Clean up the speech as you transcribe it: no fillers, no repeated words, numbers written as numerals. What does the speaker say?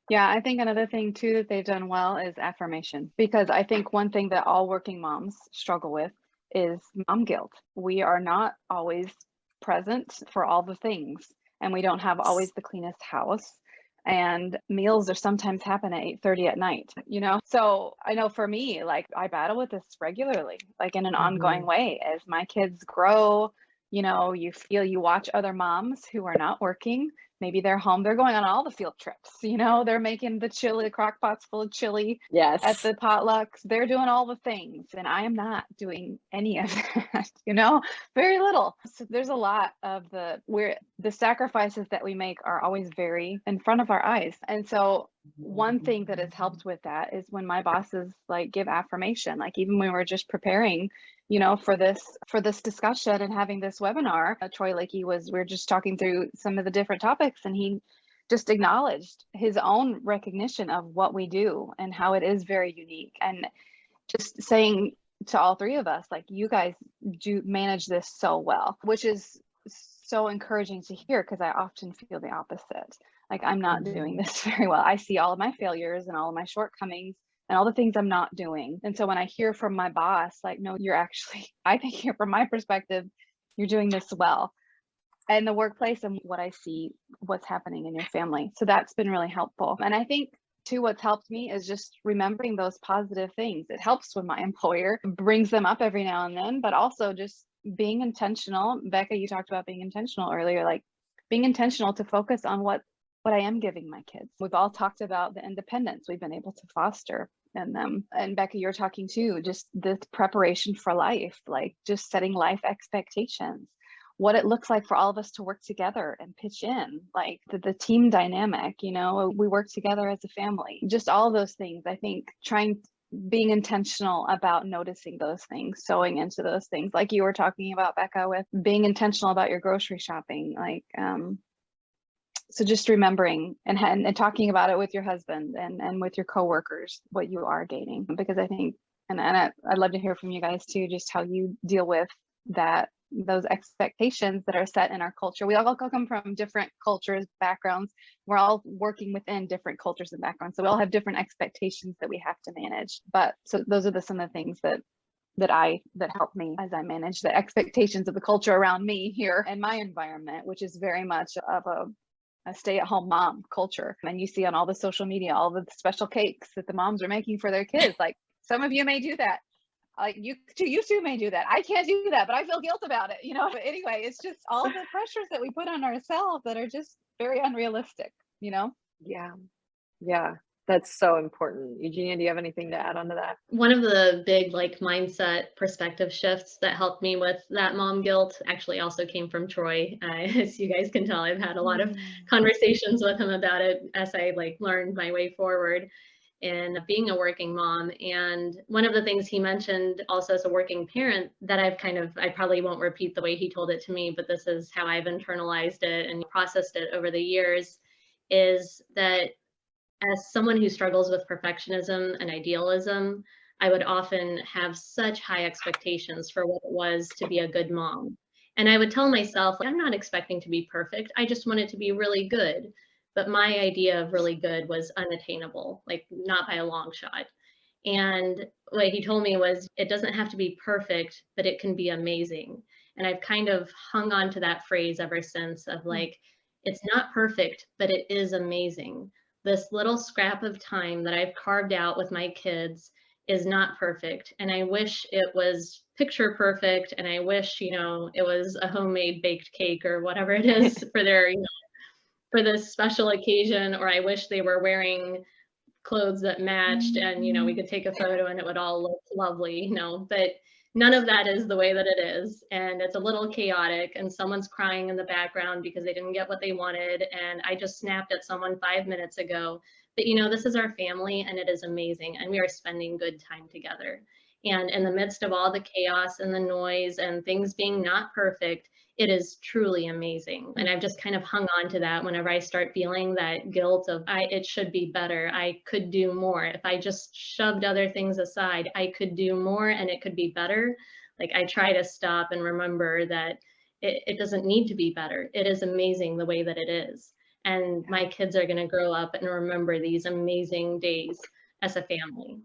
Yeah, I think another thing too that they've done well is affirmation, because I think one thing that all working moms struggle with is mom guilt. We are not always present for all the things, and we don't have always the cleanest house. And meals are sometimes happen at 8:30 at night, you know? So I know for me, like I battle with this regularly, like in an ongoing Mhm. way as my kids grow, you watch other moms who are not working. Maybe they're home, they're going on all the field trips, they're making the chili, crock pots full of chili at Yes. the potlucks. They're doing all the things, and I am not doing any of that, very little. So there's a lot of where the sacrifices that we make are always very in front of our eyes. And so one thing that has helped with that is when my bosses like give affirmation, like even when we're just preparing for this discussion and having this webinar, Troy Lakey we are just talking through some of the different topics, and he just acknowledged his own recognition of what we do and how it is very unique, and just saying to all three of us, like, you guys do manage this so well, which is so encouraging to hear because I often feel the opposite. Like, I'm not doing Mhm. this very well. I see all of my failures and all of my shortcomings and all the things I'm not doing. And so when I hear from my boss, like, no, you're actually, I think here from my perspective, you're doing this well. And the workplace and what I see, what's happening in your family. So that's been really helpful. And I think too, what's helped me is just remembering those positive things. It helps when my employer brings them up every now and then, but also just being intentional. Becca, you talked about being intentional earlier, like being intentional to focus on what I am giving my kids. We've all talked about the independence we've been able to foster in them. And Becca, you're talking too, just this preparation for life, like just setting life expectations, what it looks like for all of us to work together and pitch in, like the team dynamic, we work together as a family, just all those things. I think being intentional about noticing those things, sewing into those things, like you were talking about, Becca, with being intentional about your grocery shopping, like, so just remembering and talking about it with your husband and with your coworkers, what you are gaining, because I think, I'd love to hear from you guys too, just how you deal with those expectations that are set in our culture. We all come from different cultures, backgrounds. We're all working within different cultures and backgrounds. So we all have different expectations that we have to manage. But so those are some of the things that help me as I manage the expectations of the culture around me here in my environment, which is very much of a stay-at-home mom culture. And you see on all the social media, all the special cakes that the moms are making for their kids. Like, some of you may do that. Like, you two may do that. I can't do that, but I feel guilt about it. But anyway, it's just all the pressures that we put on ourselves that are just very unrealistic. Yeah. Yeah. That's so important. Eugenia, do you have anything to add on to that? One of the big like mindset perspective shifts that helped me with that mom guilt actually also came from Troy. As you guys can tell, I've had a lot of Mm. conversations with him about it as I like learned my way forward in being a working mom. And one of the things he mentioned also as a working parent that I probably won't repeat the way he told it to me, but this is how I've internalized it and processed it over the years, is that as someone who struggles with perfectionism and idealism, I would often have such high expectations for what it was to be a good mom. And I would tell myself, like, I'm not expecting to be perfect. I just want it to be really good. But my idea of really good was unattainable, like not by a long shot. And what he told me was, it doesn't have to be perfect, but it can be amazing. And I've kind of hung on to that phrase ever since of like, it's not perfect, but it is amazing. This little scrap of time that I've carved out with my kids is not perfect. And I wish it was picture perfect. And I wish, it was a homemade baked cake or whatever it is for for this special occasion. Or I wish they were wearing clothes that matched and we could take a photo and it would all look lovely, but none of that is the way that it is, and it's a little chaotic, and someone's crying in the background because they didn't get what they wanted, and I just snapped at someone 5 minutes ago. But this is our family and it is amazing, and we are spending good time together. And in the midst of all the chaos and the noise and things being not perfect, it is truly amazing. And I've just kind of hung on to that whenever I start feeling that guilt of it should be better. I could do more. If I just shoved other things aside, I could do more and it could be better. Like, I try to stop and remember that it doesn't need to be better. It is amazing the way that it is. And my kids are going to grow up and remember these amazing days as a family.